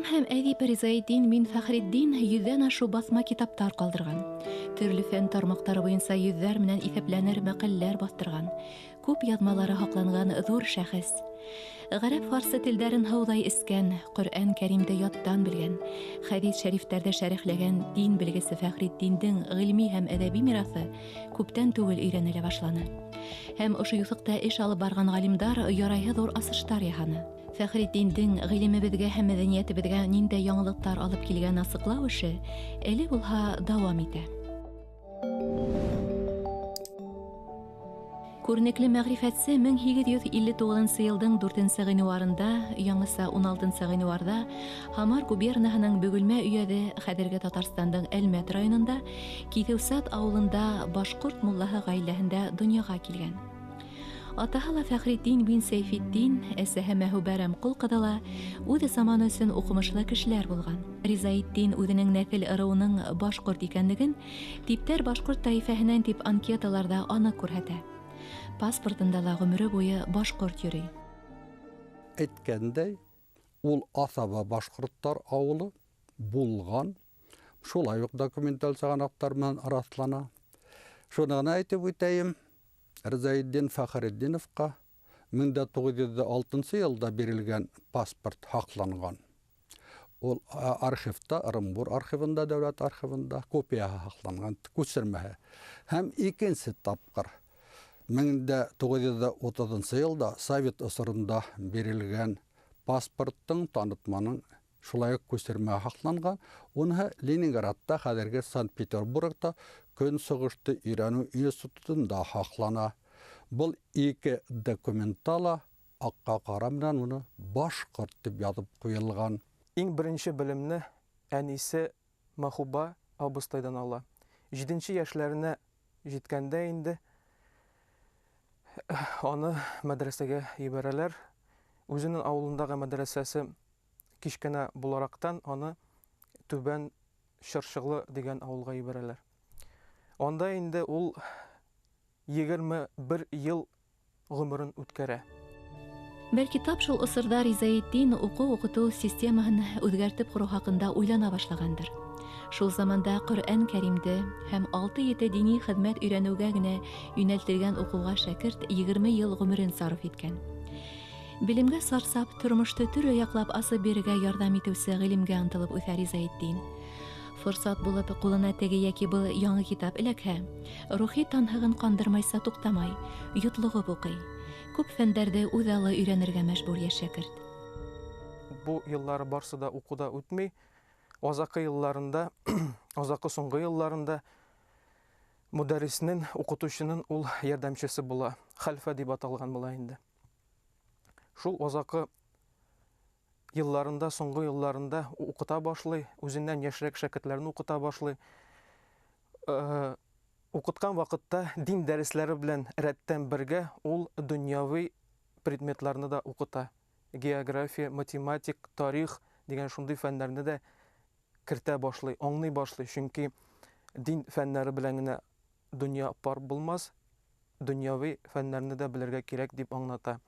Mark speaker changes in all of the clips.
Speaker 1: һәм әдип Ризаэддин бин Фәхретдин 100-дән ашу басма китаптар калдырган. Төрле фән тармактары буенча 100-ләр менән исәпләнер мәкаләләр бастырган. Күп язмалары хакланган зур шәхес. Гарәп-фарсы телдәрен һаудай искән, Коръән Кәримдә яттан белгән, хәдис шәрифтәрдә шәрехләгән дин белгесе Фәхретдиндең гыйльми һәм әдәби мирасы күптән түгел өйрәнелә башланы. Һәм ошо юсыкта эш алып барган галимдар ярайһы зур асыштар яһаны. Фәхретдиндең гыйлемебезгә һәм мәдәниятебезгә ниндәй яңалыктар алып килгән асыклау эше әле булһа дәвам итә. Күренекле мәгърифәтсе 1859 елның 4 гыйнварында, яңгыса 16 гыйнварда Хамар губернаһының Бөгелмә өйәге, хәзерге Татарстандың Әлмәт районында, Китеүсат авылында башкорт муллаһы гаиләһендә дөньяга килгән. Атаһы Фәхретдин бин Сәйфетдин, әсәһе Мәһүбәрәм кул кыдыла, үзе заманы өчен укымышлы кешеләр булган. Ризаэддин үзенең нәсел ырыуының башкорт икәнлеген типтәр башкорт таифәһенән дип анкеталарда аны күрһәтә. Паспортында ла гомере буе башкорт йөри.
Speaker 2: Әйткәндәй, ул асаба башкорттар авылы булган. Шулай ук документаль сыганактар менән раслана. Шуны гына әйтеп үтәйем. Ризаэддин Фәхретдиновка 1906 елда бирелгән паспорт хакланган. Ул архивта, Оренбур архивында, дәүләт архивында копияһы хакланган, күчермәһе. Һәм икенче тапкыр 1930 елда Совет ысырында бирелгән паспорттың танытманың шулай ук күчермәһе хакланган. Уны Ленинградта, хәзерге Санкт-Петербургта көн сыгышты өйрәнү институтында хаклана. Бұл ике документала акка кара менән уны башкорт дип язып куелган.
Speaker 3: Иң беренче белемне әнисе Мәхүбә абыстайдан ала. 7 яшьләренә җиткәндә инде аны мәдрәсәгә ибәрәләр. Үзенең авылындагы мәдрәсәсе кичкенә буларактан аны Түбән Шыршыглы дигән авылга ибәрәләр. Анда инде ул 21 ел гомерен үткәрә.
Speaker 1: Бәлки тап шул ысырда Ризаэддин уку-укыту системаһын үзгәртеп кору хакында уйлана башлагандыр. Шул заманда Коръән Кәримде һәм 6-7 дини хезмәт өйрәнүгә генә юнәлтелгән укуга шәкерт 20 ел гомерен сарыф иткән. Билемгә сарсап, тормышты төрле яклап асып бирергә ярдәм итүсе гыйлемгә антылып үсә Ризаэддин. Форсат булып кулына теге яки был яңа китап эләкһә, рухи танһыгын кандырмайса туктамай, йотлыгып укый. Күп фәндәрдә үҙаллы өйрәнергә мәҗбүр яшь шәкерт.
Speaker 3: Бу еллары барсы да укуда үтмәй, азакы елларында, азакы соңгы елларында мөдәрриснең, укытучының ул ярдәмчесе була, хәлфә дип аталган була инде. Шул азакы елларында, соңгы елларында укыта башлый, үзеннән яшьрәк шәкертләрне укыта башлый. Укыткан вакытта дин дәресләре белән рәттән бергә ул дөньяви предметларны да укыта. География, математик, тарих дигән шундый фәннәрне дә кертә башлый, аңлый башлый. Чөнки дин фәннәре белән генә дөнья пар булмас, дөньяви фәннәрне дә белергә кирәк дип аңлата.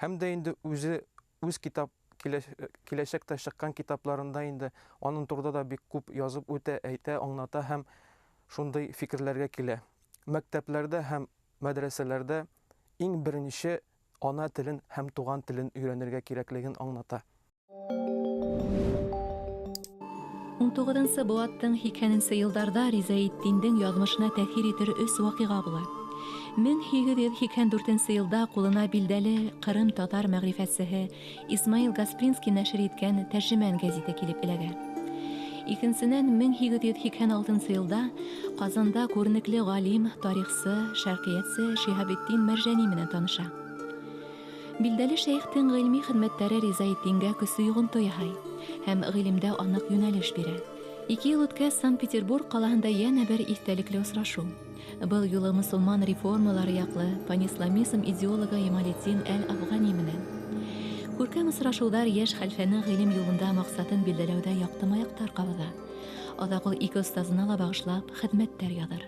Speaker 3: Һәм дә инде үз китап киләчәктә чыккан китапларында инде аның турында да бик күп язып үтә, әйтә, аңлата һәм шундый фикерләргә килә. Мәктәпләрдә һәм мәдрәсәләрдә иң беренче ана телен һәм туган телен өйрәнергә кирәклеген аңлата.
Speaker 1: 19-нчы буаттың 80-нче елларда Ризаэддиндең язмышына тәэсир итер өс вакыйга була. 1884 елда кулына билдәле Кырым татар мәгърифәтсеһе Исмаил Гаспринский нәшер иткән Тәрҗемән гәзите килеп эләгә. Икенчесеннән 1886 елда Казанда күренекле галим, тарихчы, шәркиятче Шиһабетдин Мәрҗани менән таныша. Билдәле шәйхтең гыйльми хезмәтләре Ризаэддингә көчле йогынты яһый һәм гыйлемдә анык юнәлеш бирә. 2 ел үткәч Санкт-Петербург калаһында янә бер истәлекле очрашу. Был юлы мусулман реформалары яклы панисламизм идеологы Ямалетдин әл-Афгани менән. Күркәм очрашулар яшь хәлфәнең гыйлем юлында максатын билдәләүдә яктымаяктар кабыла. Адак ул ике остазына ла багышлап хезмәттәр языр.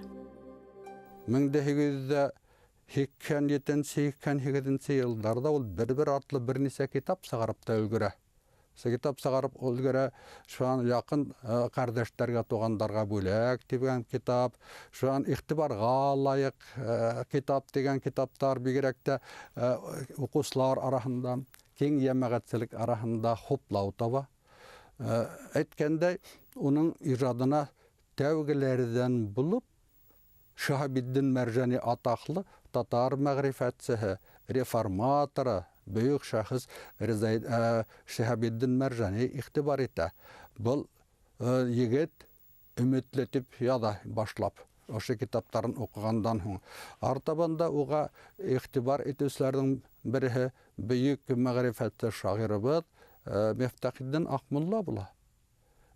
Speaker 2: 1987-88 елларда ул бер-бер артлы берничә китап сыгарып та өлгерә. Китап сагарып өлгөрө шуан якын кардаштерге тугандарға бүләк деген китап, шуан игътибарга лайык китап деген китаптар бигерәк тә укучылар арасында, киң җәмәгатьчелек арасында хуплау таба. Әйткәндәй, уның иҗадына тәүгеләрдән булып Шаһабиддин Мәрҗани атаклы татар мәгърифәтчеһе, реформаторы, бөек шәхес Шаһабиддин Мәрҗани игътибар итә. Бұл егет үмитлетип яда башлап, ошо китаптарын укыгандан һуң. Артабанда уга игътибар итүчеләрнең бере бөек мәгърифәтче шагыйрыбыз Мифтахиддин Ахмулла була.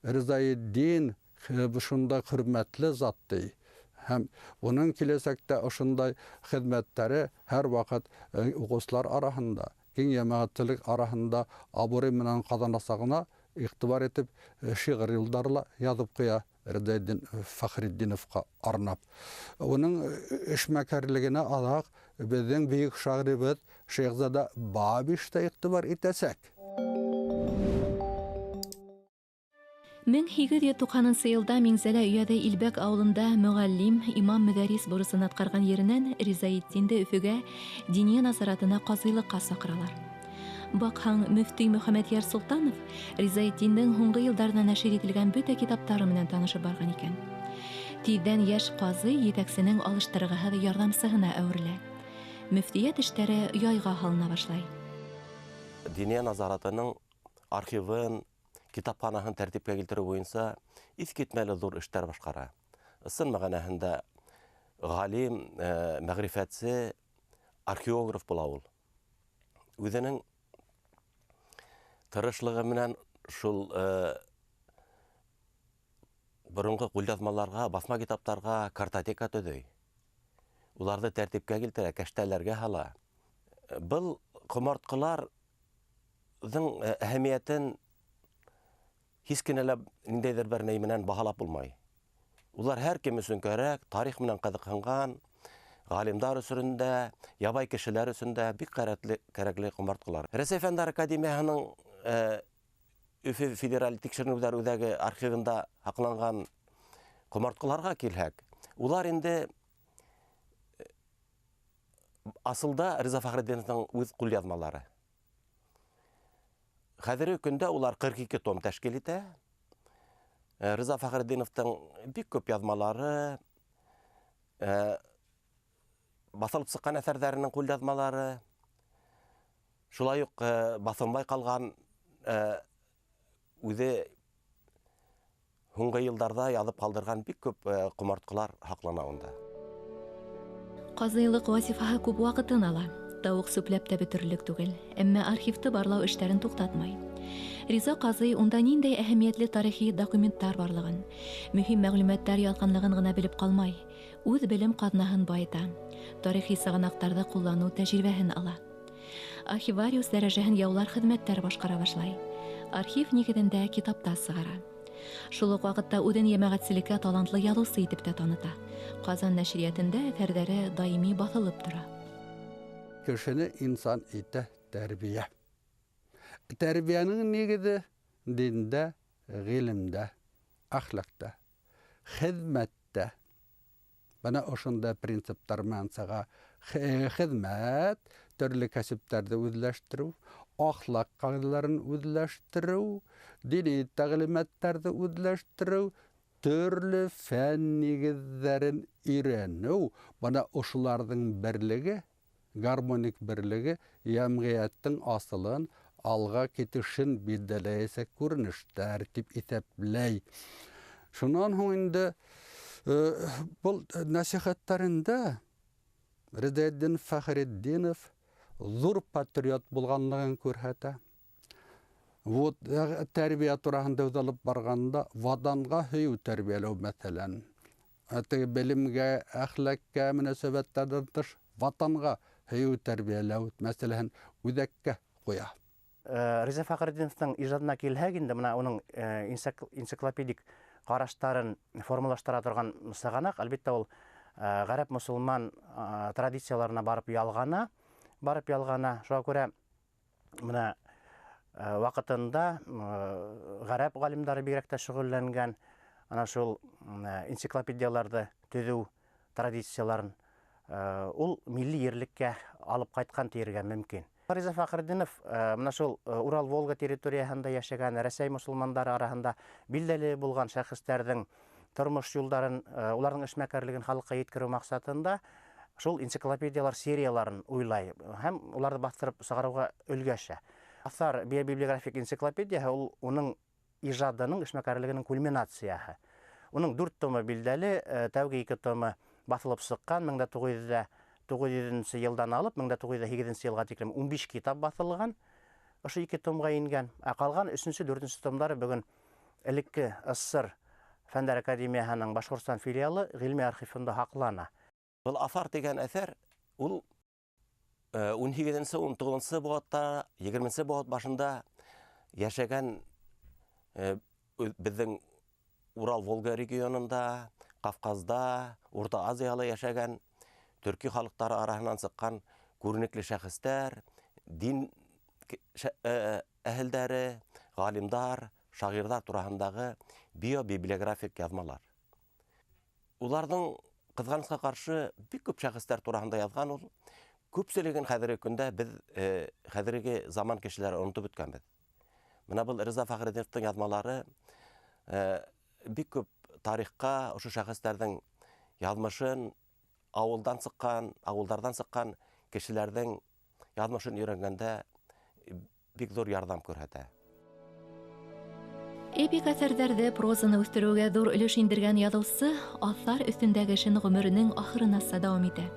Speaker 2: Ризаиддин шунда хөрмәтле зат ди. Һәм уның киләсәктә ошондай хезмәттәре һәр вакыт укучылар арасында, киң җәмәгатьчелек арасында абурый менән казанасагына игътибар итеп шигырь юлларла язып куя Ризаиддин Фахриддиновка арнап. Уның эшмәкәрлегенә алак безнең бөек шагыйрыбыз Шейхзада Бабиш та игътибар итәсәк.
Speaker 1: 1890 елда Миңзәлә өйәдә Илбәк авылында мөгаллим, имам мөдәррис бурысын аткарган ереннән Ризаиддинде Өфөгә дини назаратына казыйлыкка сакыралар. Бакһаң, мөфти Мөхәммәд Яр Султанов Ризаиддиннең һуңгы елларда нәшер ителгән бөтә китаплары менән танышып барган икән. Тиздән яшь казый җитәксенең алыштыргыһы ярдәмчысына әверелә. Мөфтият эшләре яйга һалына башлай.
Speaker 4: Дини назаратының архивын, китапханаһын тәртипкә килтерү буенча искитмәле зур эшләр башкара. Сын мәгънәһендә галим, мәгърифәтче, археограф була ул. Үзенең тырышлыгы менән шул борынгы кулъязмаларга, басма китаптарга картотека төзей. Уларны тәртипкә килтерә, кәштәләргә һала. Был комарткаларның әһәмиятен һич кенә ниндәйдер бер нәй менән баһалап булмай. Улар һәр кем өчен кәрәк, тарих менән кызыккан, галимдар өчен дә, ябай кешеләр өчен дә бик кәрәкле комарткалар. Рәсәй фәннәр академиясының Өфе федераль тикшеренүләр үзәге архивында һакланган комарткаларга килһәк, улар инде асылда Риза Фәхретдиновның үз кулъязмалары. Хәзерге көндә улар 42 том тәшкил итә. Риза Фәхретдиновның бик күп язмалары, басылып чыккан әсәрләренең кулъязмалары, шулай ук басылмай калган үзе һуңгы елларда язып калдырган бик күп комарткалар һаклана унда.
Speaker 1: Казыйлык вазифаһы күп вакытын ала. Тауык сүпләп тә бөтерлек түгел, әмма архивты барлау эшләрен туктатмай. Риза казый унда ниндәй әһәмиятле тарихи документтар барлыгын, мөһим мәгълүматлар язганлыгын гына белеп калмай, үз белем казнаһын байыта, тарихи сыгынактарда куллану тәҗрибәһен ала. Архивариус дәрәҗәһен яулар хезмәттәр башкара башлай. Архив нигеҙендә китапта сығара. Шул ук вакытта үҙен йәмәғәтселеккә талантлы языусы итеп тә таныта. Казан нәшриәтендә әҫәрҙәре даими баҫылып тора.
Speaker 2: Кешене инсан итә тәрбия. Тәрбиянең нигеҙе диндә, ғилемдә, әхлаҡта, хеҙмәттә. Бына ошонда принциптар менән сыға. Хеҙмәт, төрлө кәсептәрҙе үҙләштереү, ахлаҡ ҡағидаларын үҙләштереү, дини тәғлимәттәрҙе үҙләштереү, төрлө фән нигеҙҙәрен өйрәнеү. Бына ошоларҙың берлеге, гармоник берлеге йәмғиәттең асылын алға китешен билдәләйәсәк күренештәр дип иҫәпләй. Шунан һуң инде был нәсихәттәрендә Ризаиддин Фәхретдинов зур патриот булганлыгын күрһәтә. Вот тәрбия тураһында үҙалып барганда ватанға һөйөү тәрбиәләү мәсәлән. Белемгә, әхлакка, мөнәсәбәттәрҙән тыш ватанға һөйөү тәрбиәләү мәсьәләһен үҙәккә ҡуя.
Speaker 5: Риза Фәхретдиновтың ижадына килһәк инде, мына уның энциклопедик ҡараштарын формалаштыра торган сығанаҡ, әлбиттә ул ғәрәп-мосолман традицияларына барып ялғана. Шуға күрә мына вакытында гарәп галимдары бигрәк тә шөгыльләнгән ана шул энциклопедияларны төзү традицияларын ул милли ерлеккә алып кайткан дияргә мөмкин. Риза Фәхретдинов менә шул Урал-Волга территориясында яшәгән Рәсәй мусулмандары арасында билдәле булган шәхестәрнең тормыш юлдарын, уларның эшмәкәрлеген халыкка yetkерү максатында шул энциклопедиялар серияларын уйлай һәм уларны бастырып чыгаруга өлгәшә. Асар библиографик энциклопедия ул уның иҗадының эшмәкәрлегенең кульминациясы. Уның 4 томы билдәле, тәүге 2 томы басылып чыккан 1900 елдан алып 1908 елга тиклем 15 китап басылган. Ошо 2 томга ингән. Калган 3-нче, 4-нче томдары бүген элекке СССР Фәннәр академиясының Башкортстан филиалы гыйльми архивында хаклана.
Speaker 4: Бұл Асар деген әсәр, ул 18-нче, 19-нчы буатта, 20-нче буат башында яшәгән безнең Урал-Волга регионында, Кавказда, Урта Азиялы яшәгән төрки халыктары арасыннан чыккан күренекле шәхестәр, дин әһелдәре, галимдар, шагыйрьләр турасындагы библиографик язмалар. Уларның кызганычка каршы бик күп шәхестәр турасында язган ул. Күпселеген хәзерге көндә без хәзерге заман кешеләре онытып беткәнбез. Менә бу Риза Фәхретдиновның язмалары бик күп тарихка ошо шәхестәрнең язмышын авылдан чыккан, авылдардан чыккан кешеләрнең язмышын өйрәнгәндә бик зур ярдәм күрсәтә.
Speaker 1: Эпик әсәрҙәрҙә прозаны үҫтереүгә ҙур өлөш индергән яҙыусы аҫар өҫтөндәге эшен ғүмеренең ахырынаса дауам итә.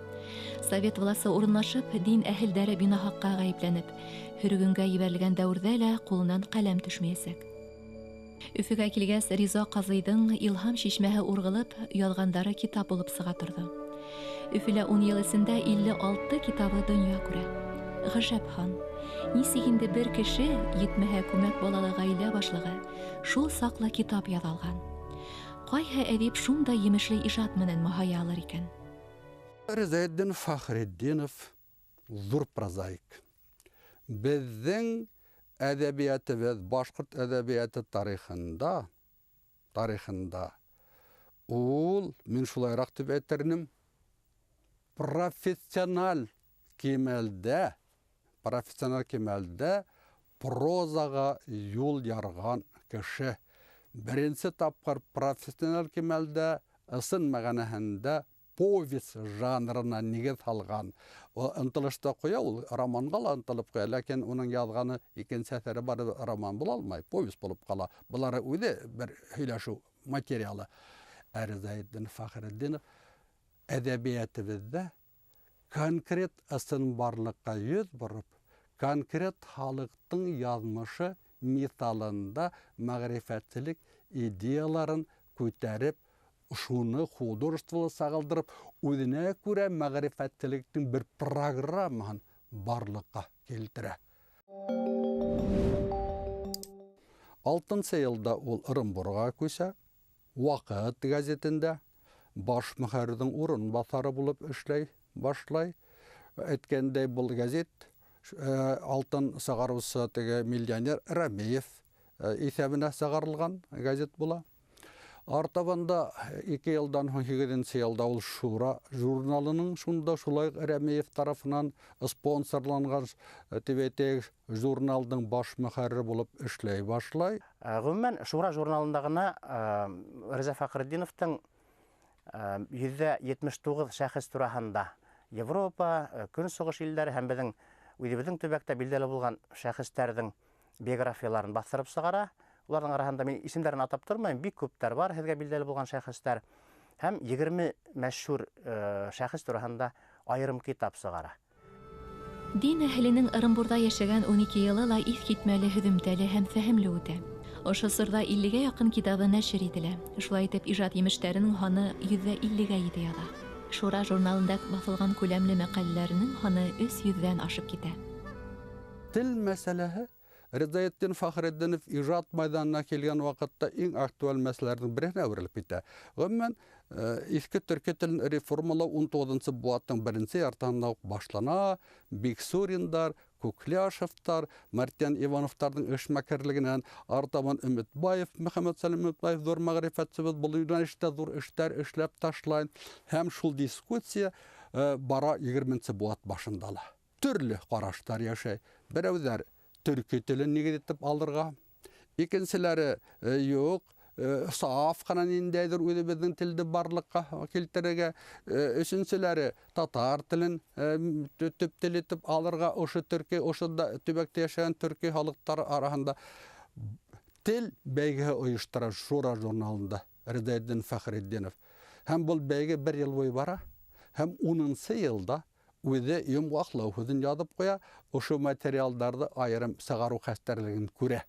Speaker 1: Совет власы урынлашып, дин әһелдәре бинаһаҡҡа ғәйепләнеп, һөргөнгә ебәрелгән дәүерҙә лә ҡулынан ҡәләм төшмәйәсәк. Өфөгә килгәс, Риза Ҡазыйҙың илһам шишмәһе урғылып, яҙғандары китап булып сыға торҙо. Өфөлә 10 йыл эсендә 56 китабы донъя күрә. Ғәжәп хан. Нисек инде бер кеше, етмәһә күмәк балалы ғаилә башлығы, шул саҡлы китап яҙалған. Ҡайһы әҙип шундай емешле ижад менән маһая алыр икән?
Speaker 2: Ризаэддин Фәхретдинов зур прозаик. Безнең әдәбиятыбыз, башҡорт әдәбиәте тарихында ул, мин шулайыраҡ тип әйтермен, профессиональ кимәлдә прозаға юл ярған кеше. Беренсе тапҡыр профессиональ кимәлдә ысын мәғәнәһендә повесть жанрына нигеҙ һалған. Ынтылышта ҡуя, ул романға ла ынтылып ҡуя, ләкин уның яҙғаны икенсе әҫәре бар роман була алмай, повесть булып ҡала. Былары үҙе бер һөйләшеү материалы. Ризаэддин Фәхретдинов әҙәбиәтебеҙҙә конкрет ысынбарлыҡҡа йөҙ бороп, конкрет халыҡтың яҙмышы миҫалында мәғрифәтселек идеяларын күтәреп, шуны художестволы сағылдырып, үҙенә күрә мәғрифәтселектең бер программаһын барлыҡҡа килтерә. 6-нчы йылда ул Ырымбурға күсә, Ваҡыт газетында баш мөхәррирҙең урынбаҫары булып эшләй башлай. Әйткәндәй, был газет алтын сығарыусы миллионер Рәмиев иҫәбенә сығарылған газет була. Артабанда 2 йылдан 8-нче йылда ул Шура журналының шунда шулай Рәмиев тарафынан спонсорланған журналдың баш мөхәррире булып эшләй башлай.
Speaker 5: Ғөмүмән, Шура журналында ғына Риза Фәхретдиновтың 179 шәхес тураһында Европа, Көнсығыш илдәре һәм үҙебеҙҙең төбәктә билдәле булған шәхестәрҙең биографияларын баҫтырып сығара. Уларның араһында мин исемдәрен атап тормайым, бик күптәр бар һеҙгә билдәле булған шәхестәр. Һәм 20 мәшһүр шәхес тураһында айырым китап сығара.
Speaker 1: Дин әһеленең Ырымбурҙа йәшәгән 12 йылы ла иҫ китмәле, һөҙөмтәле һәм фәһемле үтә. Ошо сырҙа 50-гә яҡын китабы нәшер ителә. Шулай итеп, ижад емештәренең һаны 150-гә ете яҙа. Шура журналында баҫылған күләмле мәҡәләләренең һаны 300-дән ашып китә.
Speaker 2: Тел мәсьәләһе Ризаэддин Фәхретдинов ижад майҙанына килгән ваҡытта иң актуаль мәсьәләләрҙең береһенә әүерелеп китә. Ғөмүмән, иҫке төрки телен реформалау 19-нчы быуаттың 1-нче яртыһында уҡ башлана. Биксуриндар, Кукляшевтар, Мартьян Ивановтардың эшмәкерлегеннән артаман Өметбаев, Мөхәммәд Сәлим Өметбаев зур мәгърифәтсебез бу юнәлештә зур эшләр эшләп ташлайн. Һәм шул дискуссия бара 20-нче буат башындала. Төрле караштар яшәй. Берәүләр төрки телен нигез итеп алырга, икенчеләре юк, саф кына ниндәйдер үзебезнең телде барлыкка килтерергә, өченчеләре татар телен төп тел итеп алырга, ошо төрки, ошода төбәктә яшәгән төрки халыклары арасында тел бәйге оештыра Шура журналында Ризаэддин Фәхретдинов. Һәм бу бәйге 1 ел буе бара, һәм 10-нчы елда үзе йомгаклау хүзен язып куя, ошо материалларны айрым сыгару хәстәрлеген күрә.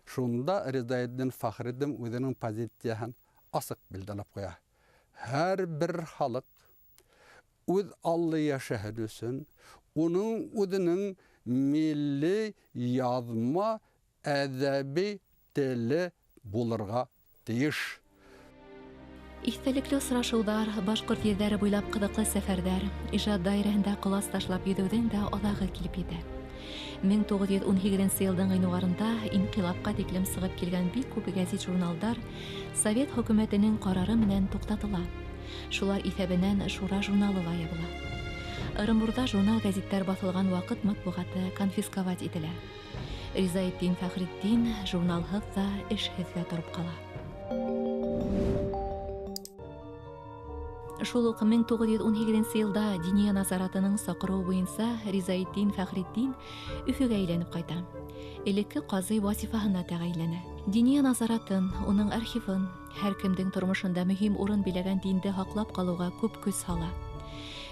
Speaker 2: Шунда Ризаэддин Фәхретдин үзенең позицияһын асык билдәләп куя. Һәр бер халык үз аллы яшәһәд өчен, уның үзенең милли язма әдәби теле булырга тиеш.
Speaker 1: Истәлекле осрашулар, башкорт ерләре буйлап кызыклы сәфәрдәр, иҗат даирәһендә кылас ташлап йөҙеүдән дә алагы килеп иде. 1918 елның гыйнварында инкыйлабка тиклем сыгып килгән бик күп гәзит-журналдар Совет хөкүмәтенең карары менән туктатыла. Шулар исәбенән Шура журналы ла ябыла. Ырымбурда журнал-гәзиттәр басылган вакыт матбугаты конфисковать ителә. Ризаэддин Фәхретдин журналһыз да эшһезгә торып кала. Шул ук 1918 елда Диния назаратының сакыруы буенча Ризаэддин Фәхретдин Өфөгә әйләнеп кайта. Элекке казый вазифаһына тәгаенләнә. Диния назаратын, уның архивын, һәр кемдең тормышында мөһим урын биләгән динде һаклап калуга күп көч сала.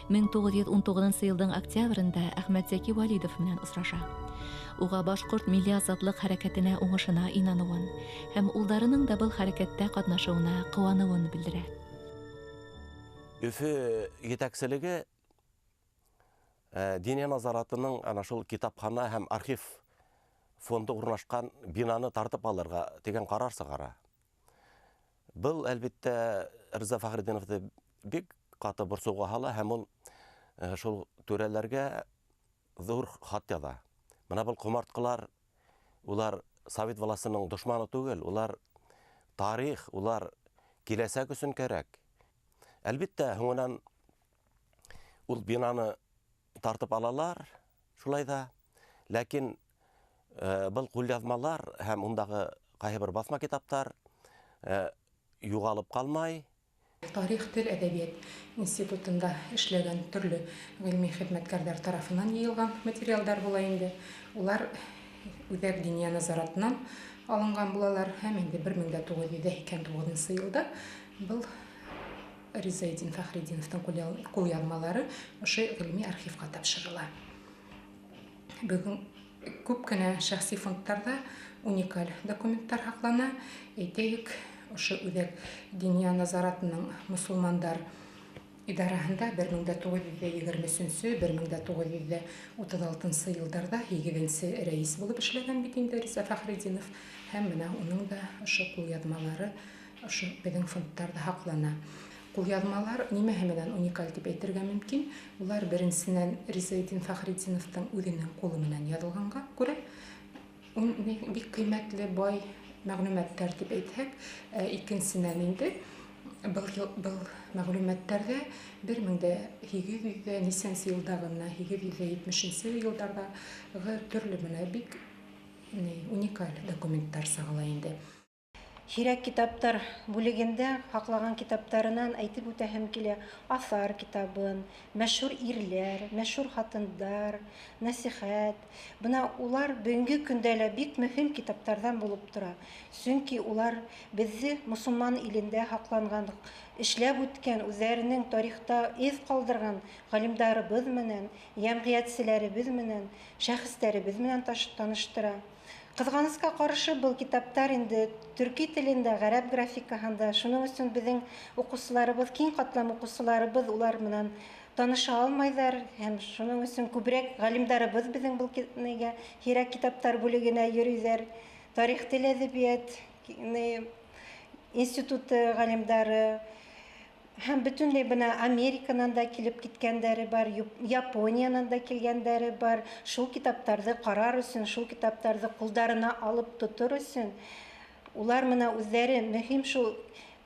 Speaker 1: 1919 елның октябрендә Әхмәт Зәки Валидов менән очраша. Уга башкорт милли азатлык хәрәкәтенә уңышына инануын һәм улдарының да был хәрәкәттә катнашуына куануын белдерә.
Speaker 4: Өфө етәкселеге Диния назаратының ана шул китапхана һәм архив фонды урнашкан бинаны тартып алырга дигән карар сыгара. Был әлбәттә Риза Фәхретдиновты бик каты борсуга һала һәм ул шул түрәләргә зур хат яза. Менә бу кумарткалар, улар Совет властының дошманы түгел, улар тарих, улар киләсәк өчен кирәк. Әлбәттә, һуңынан ул бинаны тартып алалар, шулай да, ләкин был кулъязмалар һәм ундагы кайһы бер басма китаптар югалып калмай.
Speaker 6: Тарих, тел, әдәбият институтында эшләгән төрле гыйльми хезмәткәрләр тарафынан йыелган материалдар була инде. Улар Үзәк Диния назаратынан алынган булалар һәм инде 1989 елда был Ризаэддин Фәхретдиновтың кулъязмалары ошо гыйльми архивка тапшырыла. Бүген күп кенә шәхси фондтарда уникаль документтар һаклана. Әйтәйек, ошо Үзәк Диния назаратының мусулмандар идараһында 1923-1936 елдарда 8-нче рәис булып эшләгән бит инде Риза Фәхретдинов һәм менә уның да ошо кулъязмалары ошо безнең фондтарда һаклана. Кулъязмалар нимәһе менән уникаль дип әйтергә мөмкин. Улар беренчедән Ризаэддин Фәхретдиновтың үзенең кулы менән язылганга күрә бик кыйммәтле бай мәгълүматтар дип әйтсәк, икенчедән инде был мәгълүматтарда 1880 елдагы 1870 елдардагы төрле менә бик уникаль документтар сагыла инде.
Speaker 7: Һирәк китаптар бүлегендә һаклаган китаптарынан әйтеп үтәһем килә. Асар китабын, мәшһүр ирләр, мәшһүр хатындар, насихат. Бына улар бүгенге көндә лә бик мөһим китаптардан булып тора. Чөнки улар безне мусулман илендә һакланган, эшләп үткән, үзләренең тарихта из калдырган галимдарыбыз менән, җәмгыятьчеләребез менән, шәхесләребез менән таныштыра. Кызганыска каршы был китаптар инде төрки телендә, гарәп графикаһында, шуның өчен безнең укучыларыбыз, киң катлам укучыларыбыз улар менән таныша алмайҙар һәм шуның өчен күбрәк галимдарыбыз безнең был һирәк китаптар бүлегенә йөрөйҙәр. Тарих, тел, әҙәбиәт институты галимдары, Һәм бөтенләй бына Американан да килеп киткәндәре бар, Япониянан да килгәндәре бар. Шул китаптарҙы ҡарар өсөн, шул китаптарҙы ҡулдарына алып тотор өсөн, улар мына үҙҙәре мөһим шул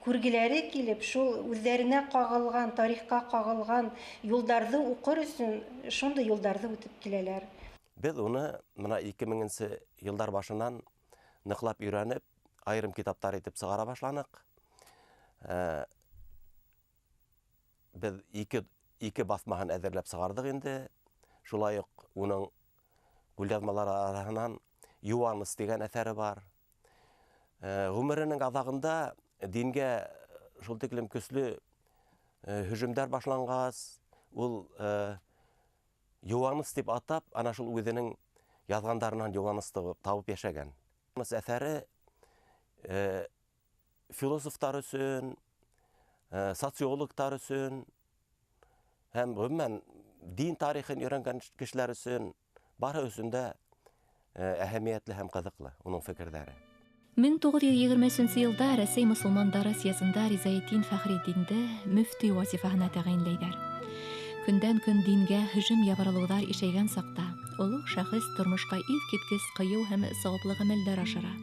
Speaker 7: күргеләре килеп, шул үҙҙәренә ҡағылған, тарихҡа ҡағылған юлдарҙы уҡыр өсөн шундай юлдарҙы үтеп киләләр.
Speaker 4: Беҙ уны мына 2000-нсе йылдар башынан ныҡлап өйрәнеп, айырым китаптар итеп сығара башланыҡ. Беҙ ике баҫмаһын әҙерләп сығарҙыҡ инде. Шулай уҡ уның күлъяҙмалары араһынан «Юаныс» тигән әҫәре бар. Ғүмеренең аҙағында дингә шул тиклем көслө һөжүмдәр башланғас, ул «Юаныс» тип атап, ана шул үҙенең яҙғандарынан «Юанысты» табып йәшәгән. Әҫәре философтар өсөн, социологтар өсөн һәм ғөмүмән дин тарихын өйрәнгән кешеләр өсөн бары өсөн дә әһәмиәтле һәм ҡыҙыҡлы уның фекерҙәре.
Speaker 1: 1923 йылда Рәсәй мосолмандары съезында Ризаэтдин Фәхретдинде мөфти вазифаһына тәғәйенләйҙәр. Көндән-көн дингә һөжүм ябырылыуҙар ишәйгән саҡта олуғ шәхес тормошҡа иҫ киткес ҡыйыу һәм сауаплы ғәмәлдәр ашыра.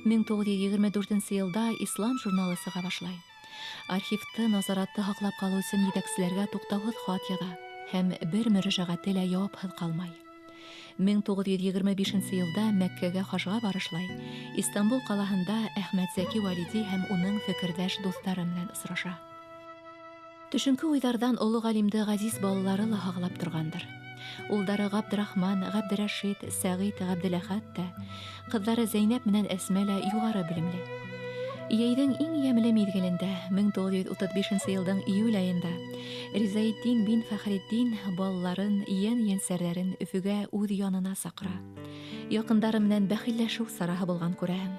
Speaker 1: 1924 йылда Ислам журналы сыға башлай. Архивты, назаратты һаҡлап ҡалыу өсөн етәкселәргә туҡтауһыҙ хат яҙа һәм бер мөрәжәғәте лә яуапһыҙ ҡалмай. 1925 йылда Мәккәгә хажға барышлай. Истанбул ҡалаһында Әхмәт Зәки Валиди һәм уның фекерҙәш дуҫтары менән осраша. Төшөнкө уйҙарҙан оло ғалимды ғәзиз балалары ла һағлап торғандыр. Улдары Ғабдрахман, Ғәбдрәшит, Сәғит, Ғәбделәхәт тә, ҡыҙҙары Зәйнәп менән Әсмә лә юғары белемле. Йәйҙең иң йәмле миҙгелендә, 1935 йылдың июль айында, Ризаэтдин бин Фәхретдин балаларын, йән-йәнсәрҙәрен Өфөгә үҙ янына саҡыра. Яҡындары менән бәхилләшеү сараһы булған күрәһең.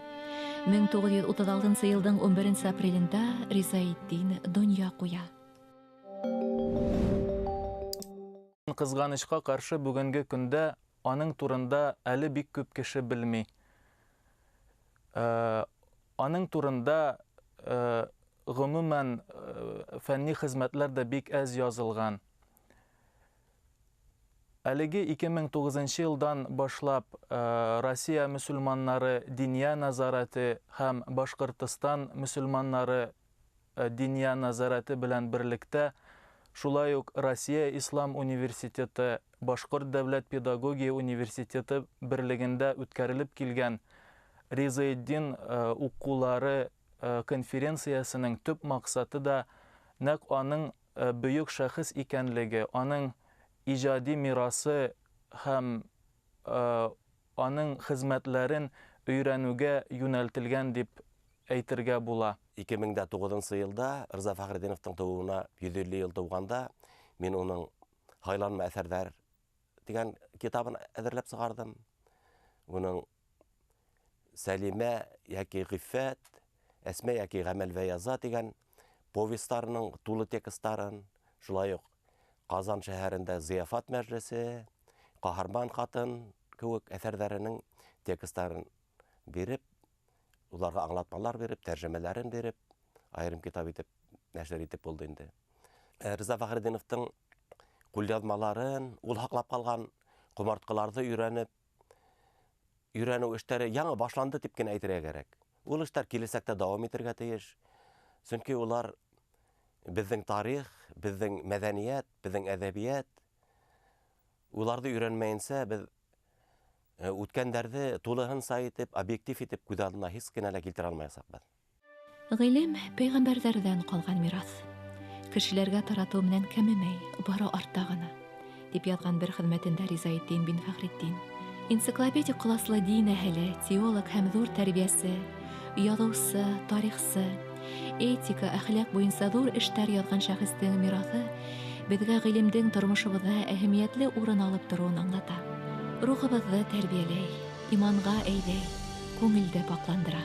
Speaker 1: 1936 йылдың 11 апрелендә Ризаэтдин донъя ҡуя.
Speaker 3: Ҡыҙғанышҡа ҡаршы бүгенге көндә аның турында әле бик күп кеше белмәй. Аның турында ғөмүмән фәнни хеҙмәтләр дә бик әз язылған. Әлеге 2009 йылдан башлап Россия мөселманнары Диния назараты һәм Башҡортостан мөселманнары Диния назараты белән берлектә, шулай уҡ Россия Ислам университеты, Башҡорт дәүләт педагогия университеты берлегендә үткәрелеп килгән Ризаэтдин уҡыулары конференциясының төп маҡсаты да нәҡ аның бөйөк шәхес икәнлеге, аның ижади мирасы һәм аның хеҙмәтләрен өйрәнүгә йүнәлтелгән дип әйтергә була.
Speaker 4: 2009 йылда Рза Фәхретдиновтың тыуыуына 150 йыл тыуғанда мин уның «Һайланма әҫәрҙәр» дигән китабын әҙерләп сығардым. Уның «Сәлимә яки ғиффәт», «Әсмә яки ғәмәл вә яза» дигән повестарының тулы текстарын, шулай уҡ Ҡазан шәһәрендә «Зияфат мәжлесе», «Ҡаһарман ҡатын» кеүек әҫәрҙәренең текстарын биреп, уларға аңлатмалар биреп, тәржемәләрен биреп, айырым китап итеп, нәшер итеп булды инде. Рза Фәхретдиновтың ҡулъяҙмаларын, ул һаҡлап ҡалған ҡомартҡыларҙы өйрәнеү эштәре яңы башланды тип кенә әйтергә кәрәк. Ул эштәр киләсәктә дауам итергә тейеш. Сөнки улар беҙҙең тарих, беҙҙең мәҙәниәт, беҙҙең әҙәбиәт, уларҙы өйрәнмәйенсә беҙ үткәндәрҙе тулыһынса итеп, объектив итеп күҙ алдына һис кенә лә килтерә алмаясаҡбыҙ.
Speaker 1: Ғилем пәйғәмбәрҙәрҙән ҡалған мираҫ. Кешеләргә таратыу менән кәмемәй, бары артта ғына, дип яҙған бер хеҙмәтендә Ризаэтдин бин Фәхретдин. Энциклопедик ҡоласлы дин әһеле, теолог һәм ҙур тәрбиәсе, яҙыусы, тарихсы, этика, әхлаҡ буйынса ҙур эштәр яҙған шәхестең мираҫы беҙгә ғилемдең тормошобоҙҙа әһәмиәтле урын алып тороуын аңлата. Рухыбыҙҙы тәрбиәләй, иманға әйҙәй, күңелде пакландыра.